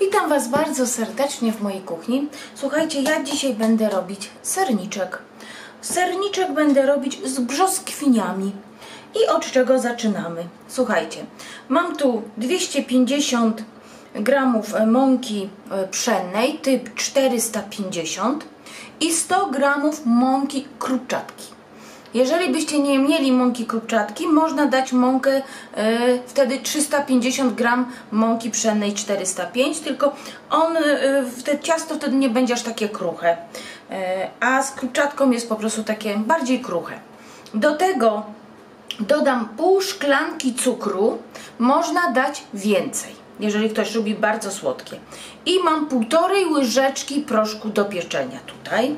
Witam Was bardzo serdecznie w mojej kuchni. Słuchajcie, ja dzisiaj będę robić serniczek. Serniczek będę robić z brzoskwiniami. I od czego zaczynamy? Słuchajcie, mam tu 250 gramów mąki pszennej typ 450 i 100 gramów mąki krupczatki. Jeżeli byście nie mieli mąki krupczatki, można dać mąkę wtedy 350 gram mąki pszennej 405, tylko te ciasto wtedy nie będzie aż takie kruche, a z krupczatką jest po prostu takie bardziej kruche. Do tego dodam pół szklanki cukru, można dać więcej, jeżeli ktoś lubi bardzo słodkie. I mam 1,5 łyżeczki proszku do pieczenia tutaj.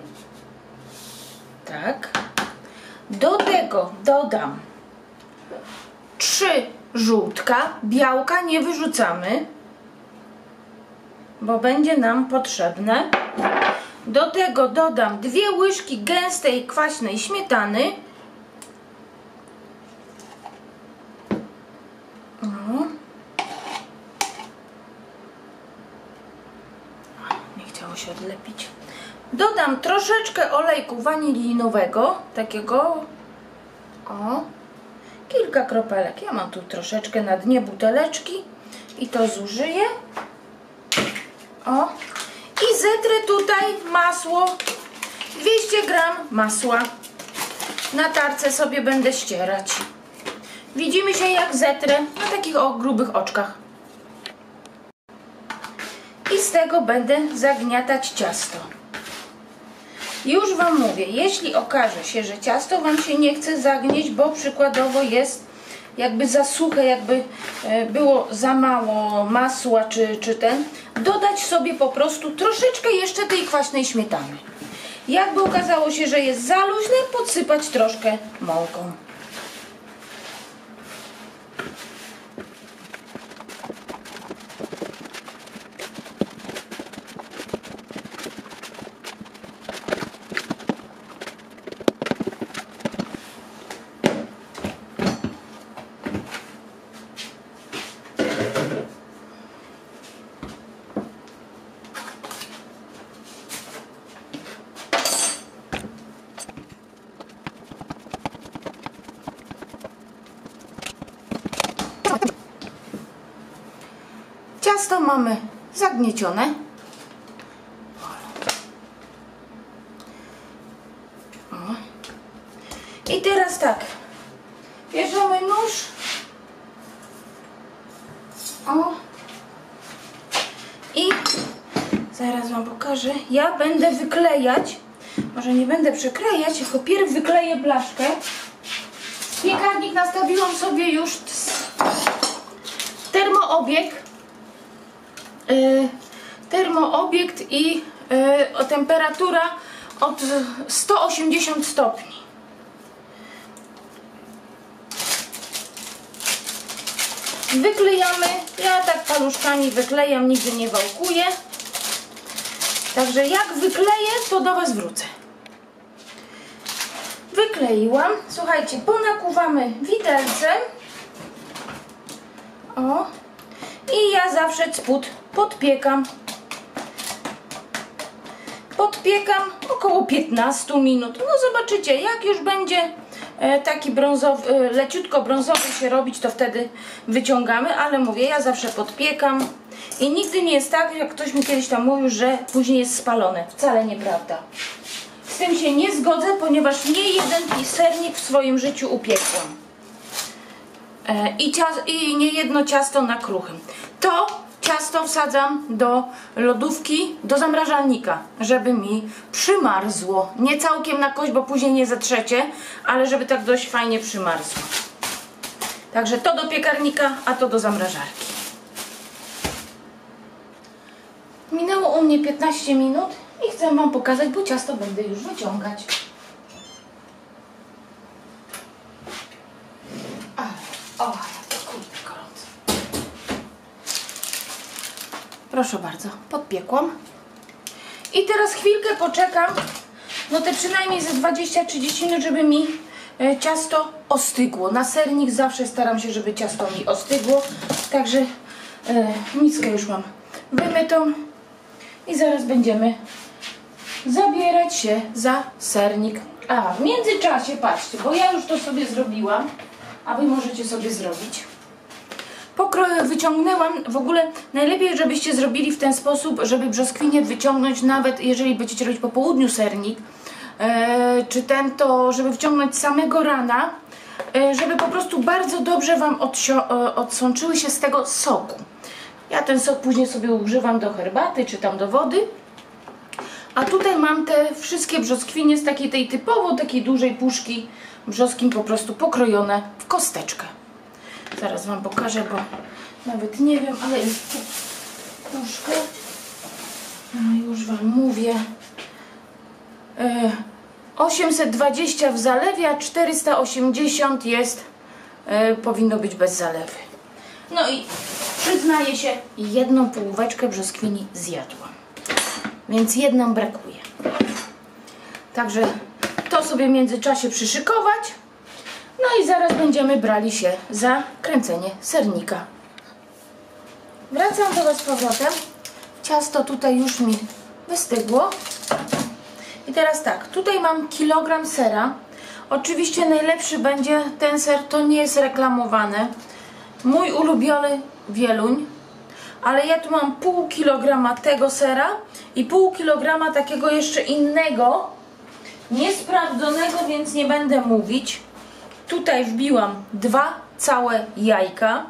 Tak. Do tego dodam 3 żółtka, białka nie wyrzucamy, bo będzie nam potrzebne. Do tego dodam 2 łyżki gęstej, kwaśnej śmietany. Nie chciało się odlepić. Dodam troszeczkę olejku wanilinowego, takiego, kilka kropelek. Ja mam tu troszeczkę na dnie buteleczki i to zużyję. I zetrę tutaj masło, 200 gram masła. Na tarce sobie będę ścierać. Widzimy się, jak zetrę na takich grubych oczkach. I z tego będę zagniatać ciasto. Już Wam mówię, jeśli okaże się, że ciasto Wam się nie chce zagnieść, bo przykładowo jest jakby za suche, jakby było za mało masła dodać sobie po prostu troszeczkę jeszcze tej kwaśnej śmietany. Jakby okazało się, że jest za luźne, podsypać troszkę mąką. Ciasto mamy zagniecione. I teraz tak, bierzemy nóż. I zaraz Wam pokażę. Ja będę wyklejać, może nie będę przeklejać, tylko pierw wykleję blaszkę. Piekarnik nastawiłam sobie już termoobiekt i temperatura od 180 stopni. Wyklejamy, ja tak paluszkami wyklejam, nigdy nie wałkuję. Także jak wykleję, to do Was wrócę. Wykleiłam, słuchajcie, ponakuwamy widelcem. I ja zawsze spód podpiekam. Podpiekam około 15 minut. No zobaczycie, jak już będzie taki brązowy, leciutko brązowy się robić, to wtedy wyciągamy, ale mówię, ja zawsze podpiekam i nigdy nie jest tak, jak ktoś mi kiedyś tam mówił, że później jest spalone. Wcale nieprawda. Z tym się nie zgodzę, ponieważ nie jeden sernik w swoim życiu upiekłam. I nie jedno ciasto na kruchym. To ciasto wsadzam do lodówki, do zamrażalnika, żeby mi przymarzło. Nie całkiem na kość, bo później nie zetrzecie, ale żeby tak dość fajnie przymarzło. Także to do piekarnika, a to do zamrażarki. Minęło u mnie 15 minut i chcę Wam pokazać, bo ciasto będę już wyciągać. Proszę bardzo, podpiekłam. I teraz chwilkę poczekam, no te przynajmniej ze 20-30 minut, żeby mi ciasto ostygło. Na sernik zawsze staram się, żeby ciasto mi ostygło. Także miskę już mam wymytą i zaraz będziemy zabierać się za sernik. A w międzyczasie, patrzcie, bo ja już to sobie zrobiłam, a wy możecie sobie zrobić. Wyciągnęłam, w ogóle najlepiej, żebyście zrobili w ten sposób, żeby brzoskwinie wyciągnąć, nawet jeżeli będziecie robić po południu sernik, czy ten, to żeby wciągnąć samego rana, żeby po prostu bardzo dobrze wam odsączyły się z tego soku. Ja ten sok później sobie używam do herbaty, czy tam do wody. A tutaj mam te wszystkie brzoskwinie z takiej tej typowo takiej dużej puszki brzoskwin, po prostu pokrojone w kosteczkę. Zaraz wam pokażę, bo nawet nie wiem, ale jest tu puszka. No już wam mówię. 820 w zalewie, a 480 jest, powinno być bez zalewy. No i przyznaję się, jedną połóweczkę brzoskwini zjadłam, więc jedną brakuje. Także to sobie w międzyczasie przyszykować. No i zaraz będziemy brali się za kręcenie sernika. Wracam do was z powrotem. Ciasto tutaj już mi wystygło. I teraz tak, tutaj mam kilogram sera. Oczywiście najlepszy będzie ten ser, to nie jest reklamowany. Mój ulubiony Wieluń. Ale ja tu mam pół kilograma tego sera i pół kilograma takiego jeszcze innego, niesprawdzonego, więc nie będę mówić. Tutaj wbiłam 2 całe jajka.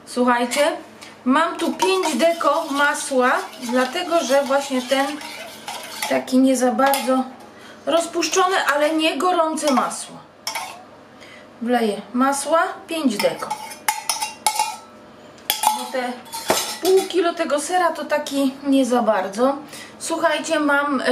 Słuchajcie, mam tu 5 deko masła, dlatego że właśnie ten taki nie za bardzo rozpuszczone, ale nie gorące masło. Wleję masła 5 deko. Bo te pół kilo tego sera to taki nie za bardzo. Słuchajcie, mam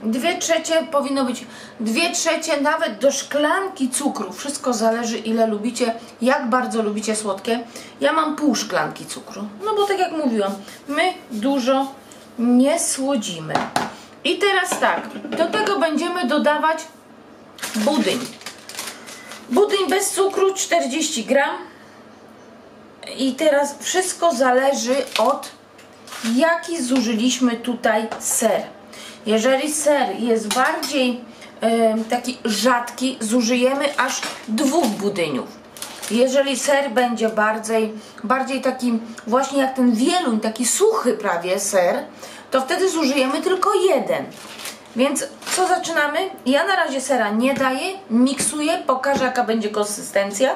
2/3, powinno być 2/3 nawet do szklanki cukru. Wszystko zależy, ile lubicie, jak bardzo lubicie słodkie. Ja mam pół szklanki cukru. No bo tak jak mówiłam, my dużo nie słodzimy. I teraz tak, do tego będziemy dodawać budyń. Budyń bez cukru 40 gram. I teraz wszystko zależy od jaki zużyliśmy tutaj ser. Jeżeli ser jest bardziej taki rzadki, zużyjemy aż 2 budyniów. Jeżeli ser będzie bardziej taki właśnie jak ten Wieluń, taki suchy prawie ser, to wtedy zużyjemy tylko 1. Więc co zaczynamy? Ja na razie sera nie daję, miksuję, pokażę jaka będzie konsystencja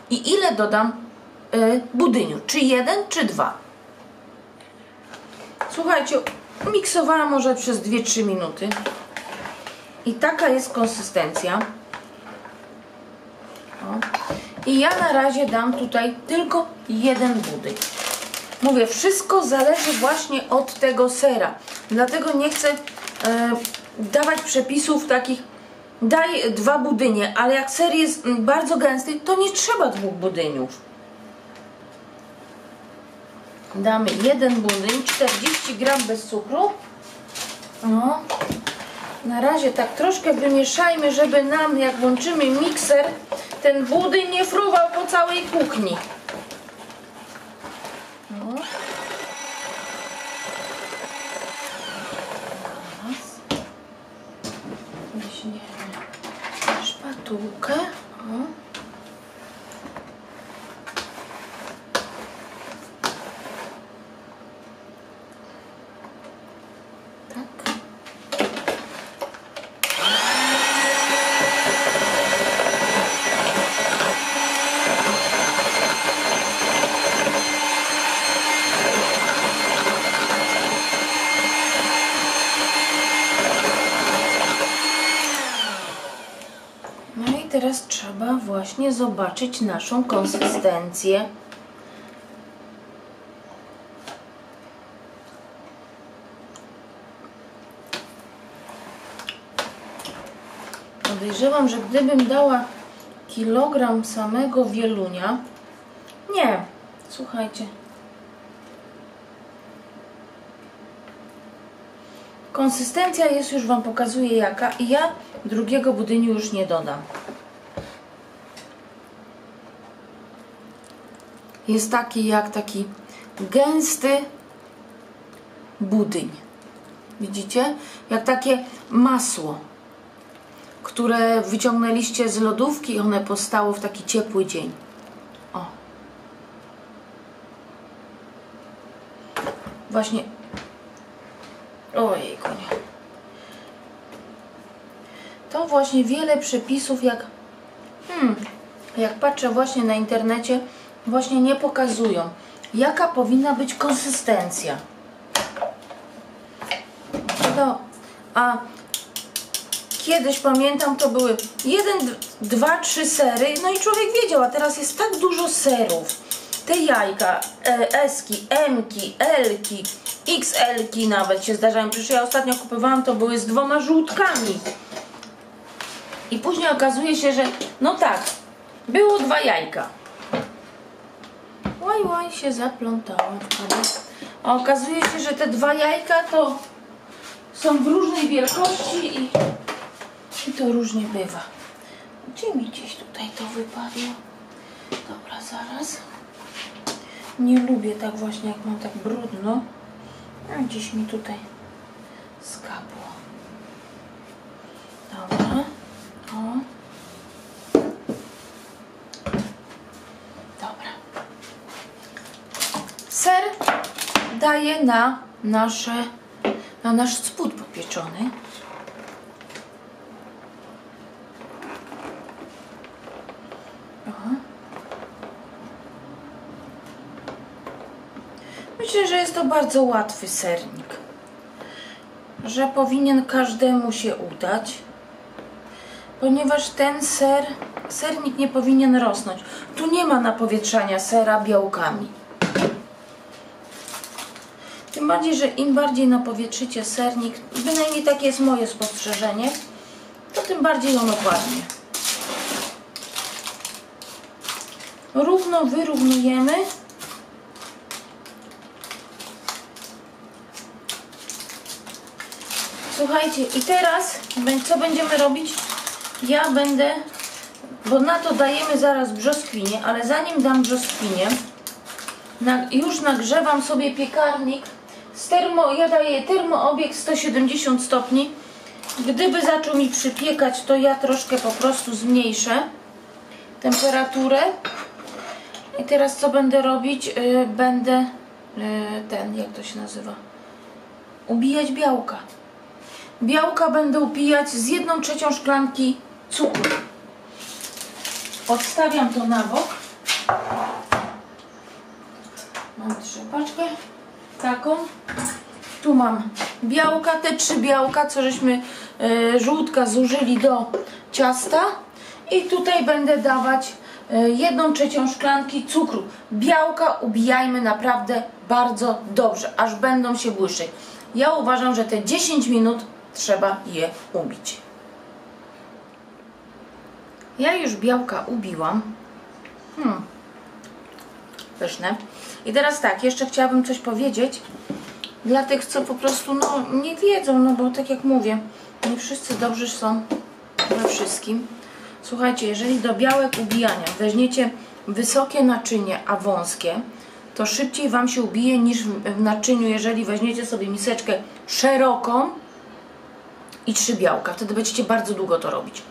i ile dodam budyniu, czy 1, czy 2. Słuchajcie, miksowałam może przez 2-3 minuty i taka jest konsystencja. O. I ja na razie dam tutaj tylko 1 budyń. Mówię, wszystko zależy właśnie od tego sera, dlatego nie chcę dawać przepisów takich, daj 2 budynie, ale jak ser jest bardzo gęsty, to nie trzeba 2 budyniów. Damy 1 budyń, 40 gram bez cukru. No. Na razie tak troszkę wymieszajmy, żeby nam, jak włączymy mikser, ten budyń nie fruwał po całej kuchni. No. Weźmiemy szpatułkę. O. Teraz trzeba właśnie zobaczyć naszą konsystencję. Podejrzewam, że gdybym dała kilogram samego wielunia, nie, słuchajcie, konsystencja jest, już wam pokazuję jaka, i ja drugiego budyniu już nie dodam. Jest taki jak taki gęsty, budyń. Widzicie? Jak takie masło, które wyciągnęliście z lodówki i one powstało w taki ciepły dzień. O. Właśnie. Ojej, konie. To właśnie wiele przepisów, jak patrzę właśnie na internecie, właśnie nie pokazują, jaka powinna być konsystencja. A kiedyś pamiętam, to były 1, 2, 3 sery, no i człowiek wiedział, a teraz jest tak dużo serów. Te jajka, S-ki, M-ki, L-ki, XL-ki nawet się zdarzają. Przecież ja ostatnio kupowałam, to były z 2 żółtkami. I później okazuje się, że no tak, było 2 jajka. Łaj, się zaplątałam. A okazuje się, że te 2 jajka to są w różnej wielkości i to różnie bywa. Gdzie mi gdzieś tutaj to wypadło? Dobra, zaraz. Nie lubię tak właśnie, jak mam tak brudno. A gdzieś mi tutaj skapło. Dobra. O. Dobra. Ser daję na nasz spód popieczony. Myślę, że jest to bardzo łatwy sernik, że powinien każdemu się udać, ponieważ ten sernik nie powinien rosnąć. Tu nie ma napowietrzania sera białkami. Tym bardziej, że im bardziej napowietrzycie sernik, bynajmniej takie jest moje spostrzeżenie, to tym bardziej on opadnie. Równo wyrównujemy. Słuchajcie, i teraz co będziemy robić? Ja będę, bo na to dajemy zaraz brzoskwinię, ale zanim dam brzoskwinię, już nagrzewam sobie piekarnik ja daję termoobieg 170 stopni. Gdyby zaczął mi przypiekać, to ja troszkę po prostu zmniejszę temperaturę. I teraz co będę robić? Będę jak to się nazywa? Ubijać białka. Białka będę upijać z 1/3 szklanki cukru. Odstawiam to na bok. Mam trzepaczkę taką. Tu mam białka, te 3 białka, co żeśmy żółtka zużyli do ciasta. I tutaj będę dawać 1/3 szklanki cukru. Białka ubijajmy naprawdę bardzo dobrze, aż będą się błyszczeć. Ja uważam, że te 10 minut trzeba je ubić. Ja już białka ubiłam. Pyszne. I teraz tak, jeszcze chciałabym coś powiedzieć dla tych, co po prostu nie wiedzą, bo tak jak mówię, nie wszyscy dobrzy są we wszystkim. Słuchajcie, jeżeli do białek ubijania weźmiecie wysokie naczynie, a wąskie, to szybciej Wam się ubije niż w naczyniu, jeżeli weźmiecie sobie miseczkę szeroką i 3 białka. Wtedy będziecie bardzo długo to robić.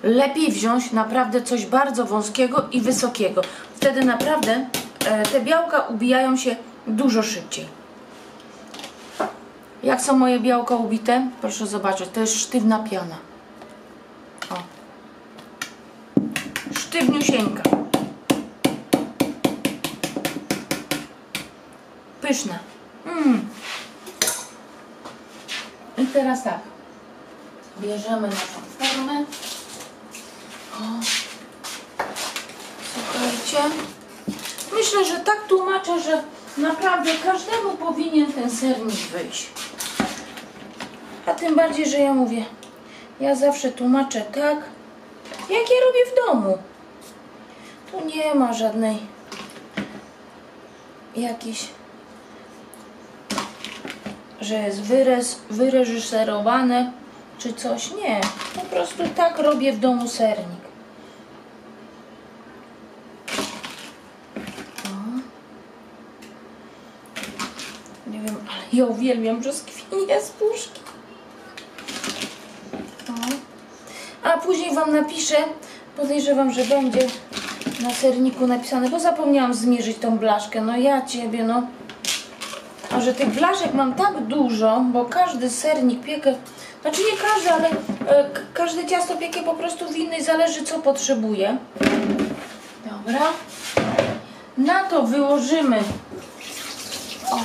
Lepiej wziąć naprawdę coś bardzo wąskiego i wysokiego. Wtedy naprawdę te białka ubijają się dużo szybciej. Jak są moje białka ubite? Proszę zobaczyć, to jest sztywna piana. O. Sztywniusieńka. Pyszne. I teraz tak. Bierzemy naszą formę. O. Słuchajcie. Myślę, że tak tłumaczę, że naprawdę każdemu powinien ten sernik wyjść. A tym bardziej, że ja mówię, ja zawsze tłumaczę tak, jak ja robię w domu. Tu nie ma żadnej jakiejś, że jest wyreżyserowane czy coś. Nie, po prostu tak robię w domu sernik. Nie wiem, ale ja uwielbiam brzoskwinie z puszki. A później Wam napiszę, podejrzewam, że będzie na serniku napisane, bo zapomniałam zmierzyć tą blaszkę. No ja Ciebie, no. A że tych blaszek mam tak dużo, bo każdy sernik piekę, znaczy nie każdy, ale każde ciasto piekę po prostu w innej, zależy co potrzebuje. Dobra. Na to wyłożymy, o,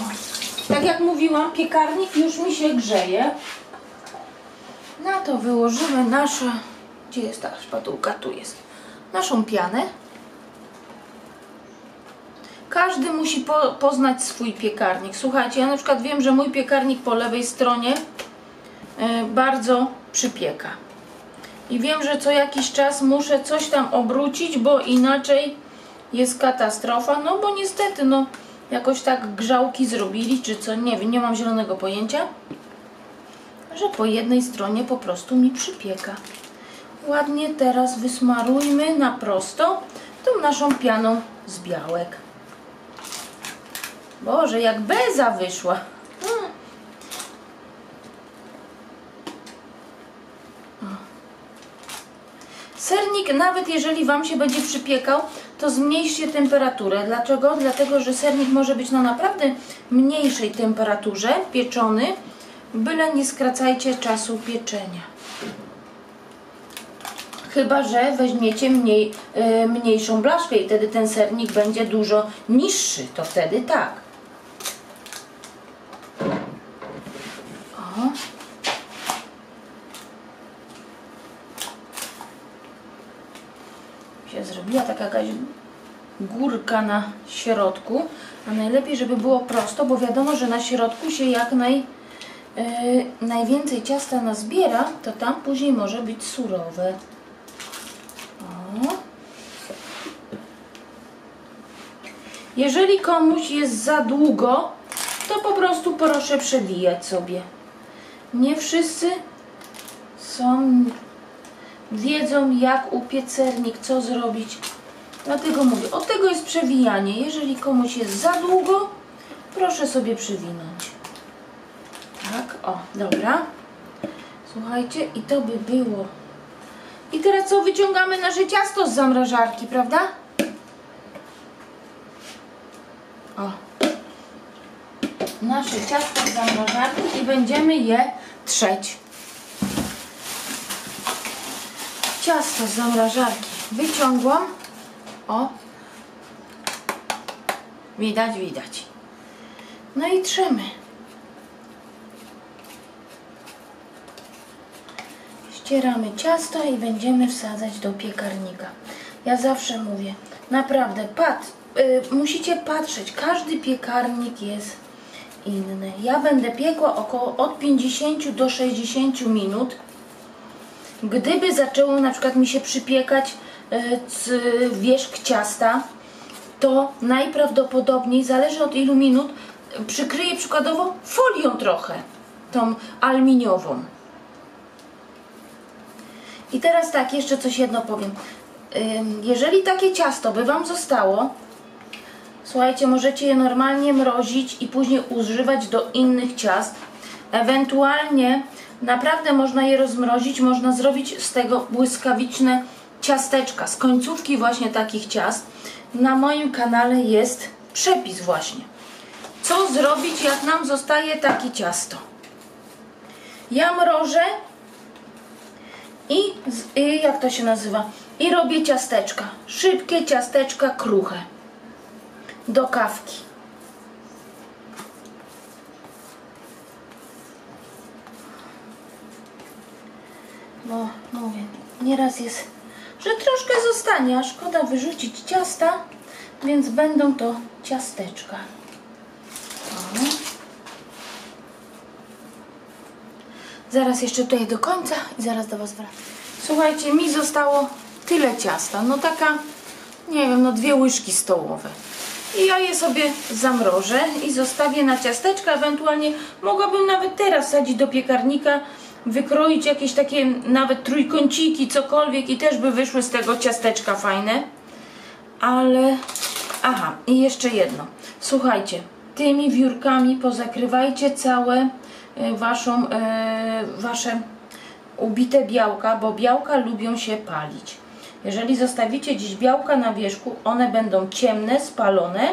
tak jak mówiłam, piekarnik już mi się grzeje. Na to wyłożymy nasze, gdzie jest ta szpatułka? Tu jest. Naszą pianę. Każdy musi poznać swój piekarnik. Słuchajcie, ja na przykład wiem, że mój piekarnik po lewej stronie bardzo przypieka. I wiem, że co jakiś czas muszę coś tam obrócić, bo inaczej jest katastrofa. No bo niestety, no jakoś tak grzałki zrobili, czy co, nie wiem, nie mam zielonego pojęcia, że po jednej stronie po prostu mi przypieka. Ładnie teraz wysmarujmy na prosto tą naszą pianą z białek. Boże, jak beza wyszła. Sernik, nawet jeżeli Wam się będzie przypiekał, to zmniejszcie temperaturę. Dlaczego? Dlatego, że sernik może być na naprawdę mniejszej temperaturze pieczony, byle nie skracajcie czasu pieczenia. Chyba że weźmiecie mniejszą blaszkę i wtedy ten sernik będzie dużo niższy. To wtedy tak. O. Się zrobiła taka jakaś górka na środku. A najlepiej, żeby było prosto, bo wiadomo, że na środku się jak najwięcej ciasta nazbiera, to tam później może być surowe. O. Jeżeli komuś jest za długo, to po prostu proszę przewijać sobie. Nie wszyscy wiedzą, jak upiec sernik, co zrobić. Dlatego mówię, od tego jest przewijanie. Jeżeli komuś jest za długo, proszę sobie przewinąć. Tak, o, dobra. Słuchajcie, i to by było. I teraz co? Wyciągamy nasze ciasto z zamrażarki, prawda? O. Nasze ciasto z zamrażarki i będziemy je trzeć. Ciasto z zamrażarki wyciągłam. O. Widać, widać. No i trzemy. Ścieramy ciasto i będziemy wsadzać do piekarnika. Ja zawsze mówię, naprawdę, musicie patrzeć, każdy piekarnik jest inny. Ja będę piekła około od 50 do 60 minut. Gdyby zaczęło na przykład mi się przypiekać wierzch ciasta, to najprawdopodobniej, zależy od ilu minut, przykryję przykładowo folią trochę, tą aluminiową. I teraz tak, jeszcze coś jedno powiem. Jeżeli takie ciasto by Wam zostało, słuchajcie, możecie je normalnie mrozić i później używać do innych ciast. Ewentualnie naprawdę można je rozmrozić, można zrobić z tego błyskawiczne ciasteczka, z końcówki właśnie takich ciast. Na moim kanale jest przepis właśnie. Co zrobić, jak nam zostaje takie ciasto? Ja mrożę i jak to się nazywa? I robię ciasteczka. Szybkie ciasteczka kruche. Do kawki. Bo mówię, nieraz jest, że troszkę zostanie, a szkoda wyrzucić ciasta, więc będą to ciasteczka. O. Zaraz jeszcze tutaj do końca i zaraz do Was wracam. Słuchajcie, mi zostało tyle ciasta, no taka, nie wiem, no 2 łyżki stołowe. I ja je sobie zamrożę i zostawię na ciasteczka, ewentualnie mogłabym nawet teraz wsadzić do piekarnika, wykroić jakieś takie nawet trójkąciki, cokolwiek i też by wyszły z tego ciasteczka fajne. Ale, aha, i jeszcze jedno. Słuchajcie, tymi wiórkami pozakrywajcie całe wasze ubite białka, bo białka lubią się palić. Jeżeli zostawicie dziś białka na wierzchu, one będą ciemne, spalone,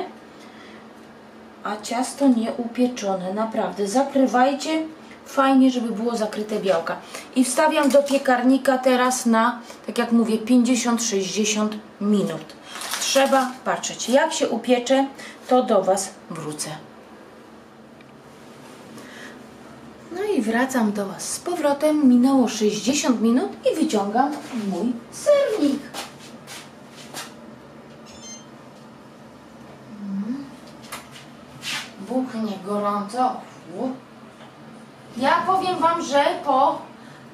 a ciasto nie upieczone. Naprawdę, zakrywajcie fajnie, żeby było zakryte białka. I wstawiam do piekarnika teraz na, tak jak mówię, 50-60 minut. Trzeba patrzeć. Jak się upiecze, to do Was wrócę. No i wracam do Was z powrotem. Minęło 60 minut i wyciągam mój sernik. Buchnie gorąco. Ja powiem Wam, że po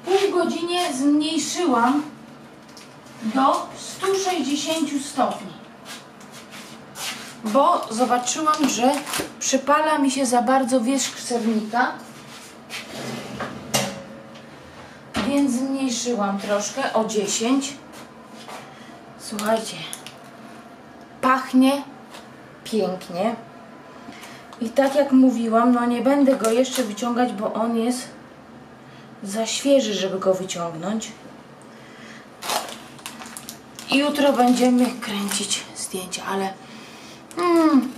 pół godzinie zmniejszyłam do 160 stopni. Bo zobaczyłam, że przypala mi się za bardzo wierzch sernika. Więc zmniejszyłam troszkę o 10. Słuchajcie, pachnie pięknie. I tak jak mówiłam, no nie będę go jeszcze wyciągać, bo on jest za świeży, żeby go wyciągnąć. I jutro będziemy kręcić zdjęcia, ale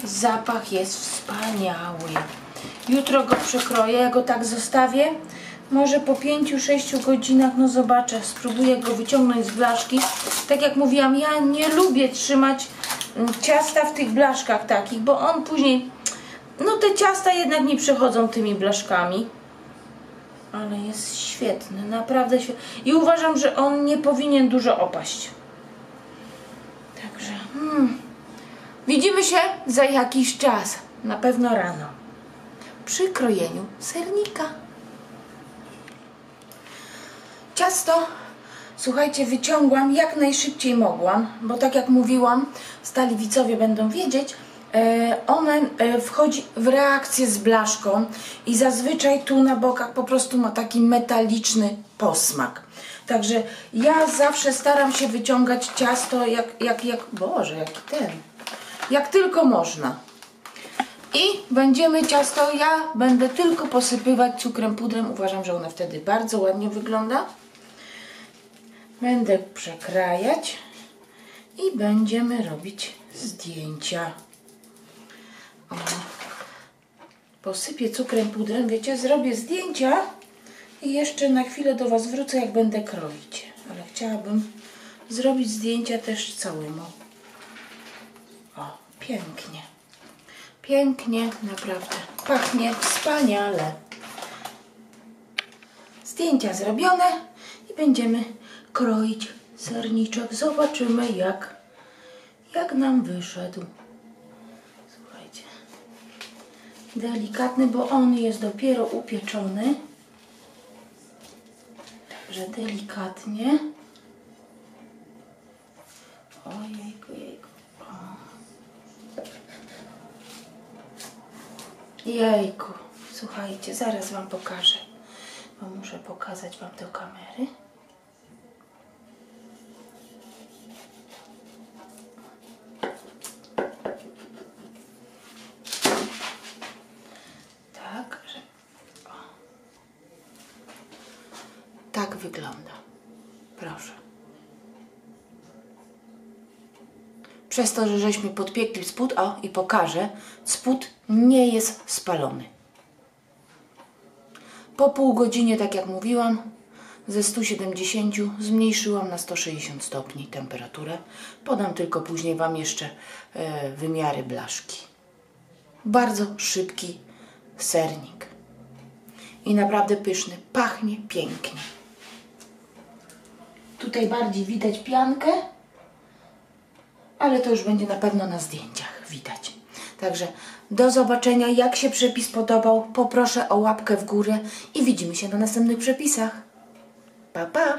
zapach jest wspaniały. Jutro go przekroję, ja go tak zostawię. Może po 5-6 godzinach, no zobaczę, spróbuję go wyciągnąć z blaszki. Tak jak mówiłam, ja nie lubię trzymać ciasta w tych blaszkach takich, bo on później, no te ciasta jednak nie przechodzą tymi blaszkami. Ale jest świetny, naprawdę świetny. I uważam, że on nie powinien dużo opaść. Także widzimy się za jakiś czas, na pewno rano, przy krojeniu sernika. Ciasto, słuchajcie, wyciągłam jak najszybciej mogłam, bo tak jak mówiłam, stali widzowie będą wiedzieć, one wchodzi w reakcję z blaszką i zazwyczaj tu na bokach po prostu ma taki metaliczny posmak. Także ja zawsze staram się wyciągać ciasto jak tylko można. I będziemy ciasto, ja będę tylko posypywać cukrem pudrem. Uważam, że ono wtedy bardzo ładnie wygląda. Będę przekrajać i będziemy robić zdjęcia. O. Posypię cukrem pudrem, wiecie, zrobię zdjęcia i jeszcze na chwilę do Was wrócę, jak będę kroić. Ale chciałabym zrobić zdjęcia też całemu. O, pięknie. Pięknie, naprawdę. Pachnie wspaniale. Zdjęcia zrobione i będziemy kroić serniczek. Zobaczymy, jak nam wyszedł. Słuchajcie. Delikatny, bo on jest dopiero upieczony. Także delikatnie. Ojejku, jejku. Jejku, słuchajcie, zaraz Wam pokażę, bo muszę pokazać Wam do kamery. Tak, że... Tak wygląda. Proszę. Przez to, że żeśmy podpiekli spód, i pokażę, spód nie jest spalony. Po pół godzinie, tak jak mówiłam, ze 170 zmniejszyłam na 160 stopni temperaturę. Podam tylko później Wam jeszcze wymiary blaszki. Bardzo szybki sernik. I naprawdę pyszny. Pachnie pięknie. Tutaj bardziej widać piankę, ale to już będzie na pewno na zdjęciach widać. Także do zobaczenia. Jak się przepis podobał, poproszę o łapkę w górę i widzimy się na następnych przepisach. Pa, pa!